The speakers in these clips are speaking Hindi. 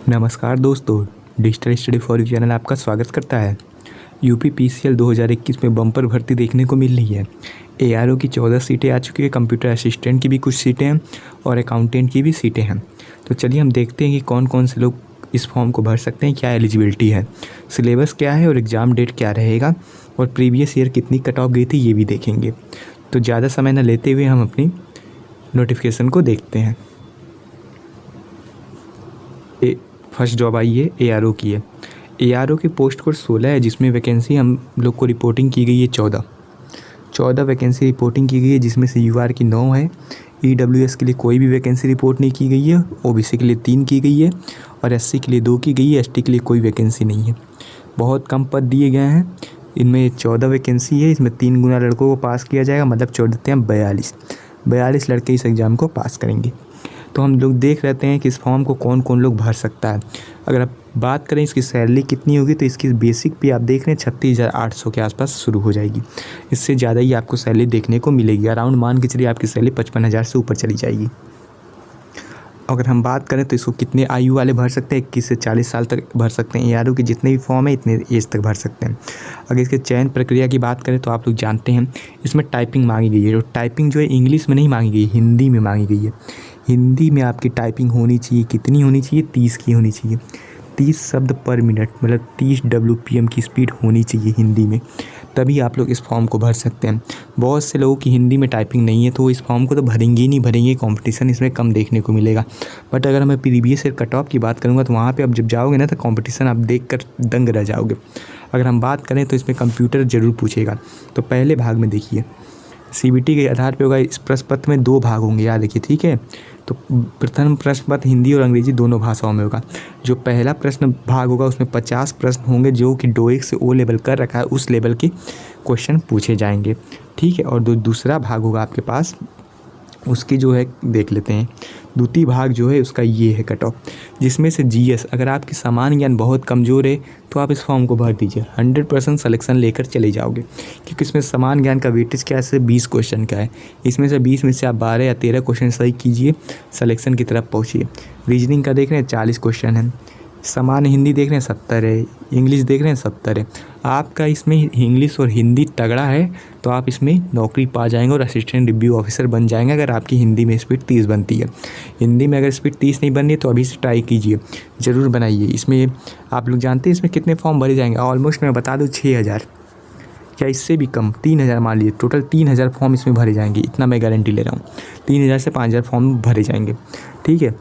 नमस्कार दोस्तों, digital study for you channel आपका स्वागत करता है। यूपी पीसीएल 2021 में बम्पर भर्ती देखने को मिल रही है। एआरओ की 14 सीटें आ चुकी है, कंप्यूटर असिस्टेंट की भी कुछ सीटें हैं और अकाउंटेंट की भी सीटें हैं। तो चलिए हम देखते हैं कि कौन कौन से लोग इस फॉर्म को भर सकते हैं, क्या एलिजिबिलिटी है, सिलेबस क्या है और एग्ज़ाम डेट क्या रहेगा और प्रीवियस ईयर कितनी कट ऑफ गई थी ये भी देखेंगे। तो ज़्यादा समय न लेते हुए हम अपनी नोटिफिकेशन को देखते हैं। फर्स्ट जॉब आई है, एआरओ की है। एआरओ की पोस्ट कोड 16 है, जिसमें वैकेंसी हम लोग को रिपोर्टिंग की गई है 14 वैकेंसी रिपोर्टिंग की गई है, जिसमें से यूआर की 9 है। ईडब्ल्यूएस के लिए कोई भी वैकेंसी रिपोर्ट नहीं की गई है। ओबीसी के लिए 3 की गई है और एससी के लिए 2 की गई है। एसटी के लिए कोई वैकेंसी नहीं है। बहुत कम पद दिए गए हैं। इनमें 14 वैकेंसी है, इसमें 3 गुना लड़कों को पास किया जाएगा, मतलब छोड़ देते हैं 42 लड़के इस एग्ज़ाम को पास करेंगे। तो हम लोग देख लेते हैं कि इस फॉर्म को कौन कौन लोग भर सकता है। अगर आप बात करें इसकी सैलरी कितनी होगी, तो इसकी बेसिक भी आप देख रहे हैं 36,800 के आसपास शुरू हो जाएगी। इससे ज़्यादा ही आपको सैलरी देखने को मिलेगी। अराउंड मान के चलिए आपकी सैलरी 55,000 से ऊपर चली जाएगी। अगर हम बात करें तो इसको कितने आयु वाले भर सकते हैं, 21 से 40 साल तक भर सकते हैं। एआरओ के जितने भी फॉर्म है इतने एज तक भर सकते हैं। अगर इसके चयन प्रक्रिया की बात करें तो आप लोग जानते हैं इसमें टाइपिंग मांगी गई है। और टाइपिंग जो है इंग्लिश में नहीं मांगी गई, हिंदी में मांगी गई है। हिंदी में आपकी टाइपिंग होनी चाहिए, कितनी होनी चाहिए, 30 की होनी चाहिए। 30 शब्द पर मिनट, मतलब 30 WPM की स्पीड होनी चाहिए हिंदी में, तभी आप लोग इस फॉर्म को भर सकते हैं। बहुत से लोगों की हिंदी में टाइपिंग नहीं है, तो वो इस फॉर्म को तो भरेंगे ही नहीं भरेंगे, कंपटीशन इसमें कम देखने को मिलेगा। बट अगर मैं प्रीवियस ईयर कट ऑफ की बात करूँगा तो वहाँ पे आप जब जाओगे ना तो कंपटीशन आप देख कर दंग रह जाओगे। अगर हम बात करें तो इसमें कंप्यूटर ज़रूर पूछेगा। तो पहले भाग में देखिए, सीबीटी के आधार पे होगा। इस प्रश्न पत्र में 2 भाग होंगे, याद रखिए, ठीक है। तो प्रथम प्रश्न पत्र हिंदी और अंग्रेजी दोनों भाषाओं में होगा। जो पहला प्रश्न भाग होगा उसमें 50 प्रश्न होंगे, जो कि डोइक से ओ लेवल कर रखा है उस लेवल के क्वेश्चन पूछे जाएंगे, ठीक है। और दूसरा भाग होगा आपके पास, उसकी जो है देख लेते हैं। द्वितीय भाग जो है उसका ये है कट ऑफ, जिसमें से जीएस, अगर आपकी सामान्य ज्ञान बहुत कमज़ोर है तो आप इस फॉर्म को भर दीजिए, 100% सिलेक्शन लेकर चले जाओगे। क्योंकि इसमें सामान्य ज्ञान का वेटेज क्या है, सिर्फ 20 क्वेश्चन का है। इसमें से 20 में से आप 12 या 13 क्वेश्चन सही कीजिए, सिलेक्शन की तरफ पहुँचिए। रीजनिंग का देख रहे हैं 40 क्वेश्चन है। सामान्य हिंदी देख रहे हैं 70 है। इंग्लिश देख रहे हैं 70 है। आपका इसमें इंग्लिश और हिंदी तगड़ा है तो आप इसमें नौकरी पा जाएंगे और असिस्टेंट रिव्यू ऑफिसर बन जाएंगे, अगर आपकी हिंदी में स्पीड 30 बनती है। हिंदी में अगर स्पीड 30 नहीं बन रही है तो अभी से ट्राई कीजिए, ज़रूर बनाइए। इसमें आप लोग जानते हैं इसमें कितने फॉर्म भरे जाएंगे, ऑलमोस्ट मैं बता दूँ 6,000 या इससे भी कम, 3,000 मान लीजिए। टोटल 3,000 फॉर्म इसमें भरे जाएंगे, इतना मैं गारंटी ले रहा हूँ। 3,000 से 5,000 फॉर्म भरे जाएंगे, ठीक है।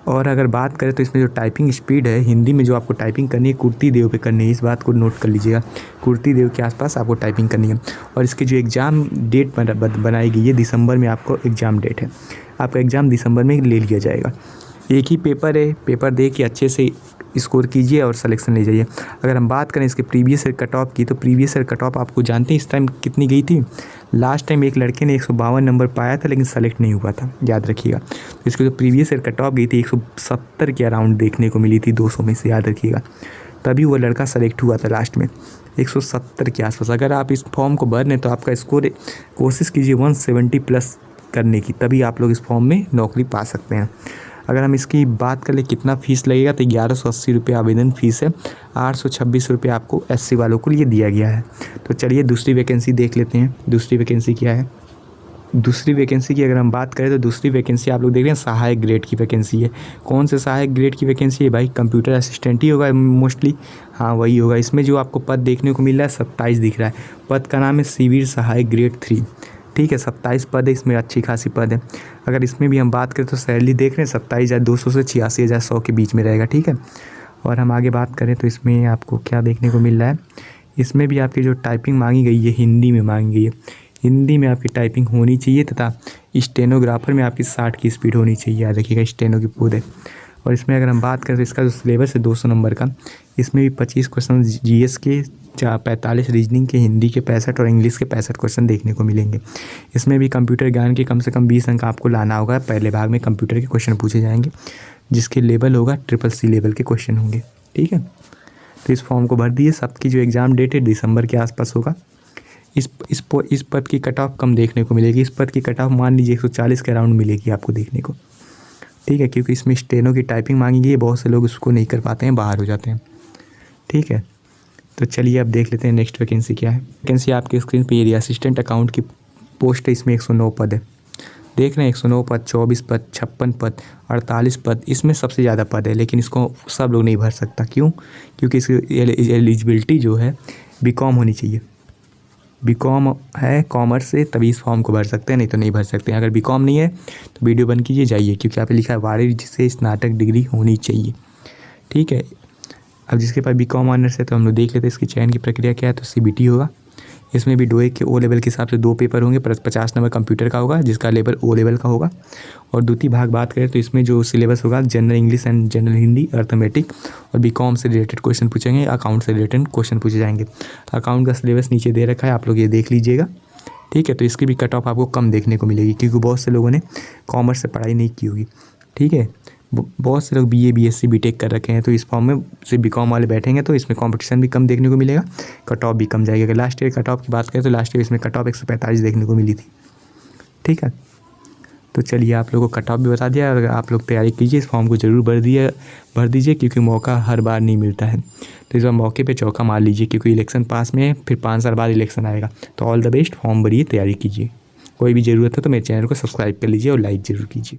और अगर बात करें तो इसमें जो टाइपिंग स्पीड है, हिंदी में जो आपको टाइपिंग करनी है कुर्ती देव पे करनी है, इस बात को नोट कर लीजिएगा। कुर्ती देव के आसपास आपको टाइपिंग करनी है। और इसकी जो एग्ज़ाम डेट बनाई गई है, दिसंबर में आपको एग्ज़ाम डेट है। आपका एग्ज़ाम दिसंबर में ले लिया जाएगा। एक ही पेपर है, पेपर दे के अच्छे से स्कोर कीजिए और सिलेक्शन ले जाइए। अगर हम बात करें इसके प्रीवियस ईयर कट ऑफ की, तो प्रीवियस ईयर कट ऑफ आपको जानते हैं इस टाइम कितनी गई थी। लास्ट टाइम एक लड़के ने 152 नंबर पाया था लेकिन सेलेक्ट नहीं हुआ था, याद रखिएगा। तो इसकी जो प्रीवियस ईयर कट ऑफ गई थी 170 के अराउंड देखने को मिली थी, 200 में से, याद रखिएगा। तभी वो लड़का सेलेक्ट हुआ था लास्ट में, 170 के आसपास। अगर आप इस फॉर्म को भर लें तो आपका स्कोर कोशिश कीजिए 170 प्लस करने की, तभी आप लोग इस फॉर्म में नौकरी पा सकते हैं। अगर हम इसकी बात कर ले कितना फ़ीस लगेगा, तो 1180 रुपये आवेदन फ़ीस है। 826 रुपये आपको एससी वालों को लिए दिया गया है। तो चलिए दूसरी वैकेंसी देख लेते हैं। दूसरी वैकेंसी क्या है, दूसरी वैकेंसी की अगर हम बात करें तो दूसरी वैकेंसी आप लोग देख रहे हैं सहायक ग्रेड की वैकेंसी है। कौन से सहायक ग्रेड की वैकेंसी है भाई, कंप्यूटर असिस्टेंट ही होगा मोस्टली, हाँ वही होगा। इसमें जो आपको पद देखने को मिल रहा है 27 दिख रहा है। पद का नाम है सिविल सहायक ग्रेड 3, ठीक है। 27 पद है, इसमें अच्छी खासी पद है। अगर इसमें भी हम बात करें तो सैलरी देख रहे हैं 27,200 से 86,100 के बीच में रहेगा, ठीक है। और हम आगे बात करें तो इसमें आपको क्या देखने को मिल रहा है, इसमें भी आपकी जो टाइपिंग मांगी गई है हिंदी में मांगी गई है। हिंदी में आपकी टाइपिंग होनी चाहिए तथा स्टेनोग्राफर में आपकी 60 की स्पीड होनी चाहिए, याद रखिएगा, स्टेनो की पद है। और इसमें अगर हम बात करें तो इसका जो सिलेबस है 200 नंबर का, इसमें भी 25 क्वेश्चन जीएस के, 45 रीजनिंग के, हिंदी के 65 और इंग्लिश के 65 क्वेश्चन देखने को मिलेंगे। इसमें भी कंप्यूटर ज्ञान के कम से कम 20 अंक आपको लाना होगा। पहले भाग में कंप्यूटर के क्वेश्चन पूछे जाएंगे, जिसके लेवल होगा CCC लेवल के क्वेश्चन होंगे, ठीक है। तो इस फॉर्म को भर दिए। सबकी जो एग्ज़ाम डेट है दिसंबर के आसपास होगा। इस पद की कट ऑफ कम देखने को मिलेगी। इस पद की कट ऑफ मान लीजिए 140 के अराउंड मिलेगी आपको देखने को। ठीक है, क्योंकि इसमें स्टेनो की टाइपिंग मांगी गई है, बहुत से लोग उसको नहीं कर पाते हैं, बाहर हो जाते हैं। ठीक है, तो चलिए अब देख लेते हैं नेक्स्ट वैकेंसी क्या है। वैकेंसी आपकी स्क्रीन पे ये रही, असिस्टेंट अकाउंट की पोस्ट है, इसमें 109 पद है। देख रहे हैं 109 पद, 24 पद, 56 पद, 48 पद, इसमें सबसे ज़्यादा पद है, लेकिन इसको सब लोग नहीं भर सकता। क्यों? क्योंकि इसकी एलिजिबिलिटी जो है बीकॉम होनी चाहिए। बीकॉम है कॉमर्स से, तभी इस फॉर्म को भर सकते हैं, नहीं तो नहीं भर सकते हैं। अगर बीकॉम नहीं है तो वीडियो बंद कीजिए, जाइए, क्योंकि यहाँ पे लिखा है वाणिज्य से स्नातक डिग्री होनी चाहिए। ठीक है, अब जिसके पास बीकॉम ऑनर्स है तो हम लोग देख लेते हैं इसकी चयन की प्रक्रिया क्या है। तो सीबीटी होगा, इसमें भी डोए के ओ लेवल के हिसाब से 2 पेपर होंगे, 50 नंबर कंप्यूटर का होगा जिसका लेवल ओ लेवल का होगा। और द्वितीय भाग बात करें तो इसमें जो सिलेबस होगा general English and general Hindi, arithmetic और बीकॉम से रिलेटेड क्वेश्चन पूछेंगे, अकाउंट से रिलेटेड क्वेश्चन पूछे जाएंगे। अकाउंट का सिलेबस नीचे दे रखा है, आप लोग ये देख लीजिएगा। ठीक है, तो इसकी भी कट ऑफ आपको कम देखने को मिलेगी, क्योंकि बहुत से लोगों ने कॉमर्स से पढ़ाई नहीं की होगी। ठीक है, बहुत से लोग बीए, बीएससी, बीटेक कर रखे हैं, तो इस फॉर्म में सिर्फ बीकॉम वाले बैठेंगे तो इसमें कंपटीशन भी कम देखने को मिलेगा, कट ऑफ भी कम जाएगा। अगर लास्ट ईयर कट ऑफ की बात करें तो लास्ट ईयर इसमें कट ऑफ 145 देखने को मिली थी। ठीक है, तो चलिए आप लोगों को कट ऑफ भी बता दिया। अगर आप लोग तैयारी कीजिए, इस फॉर्म को ज़रूर भर दीजिए, क्योंकि मौका हर बार नहीं मिलता है। तो इस बार मौके पे चौका मार लीजिए, क्योंकि इलेक्शन पास में है, फिर 5 साल बाद इलेक्शन आएगा। तो ऑल द बेस्ट, फॉर्म भरिए, तैयारी कीजिए। कोई भी ज़रूरत है तो मेरे चैनल को सब्सक्राइब कर लीजिए और लाइक ज़रूर कीजिए।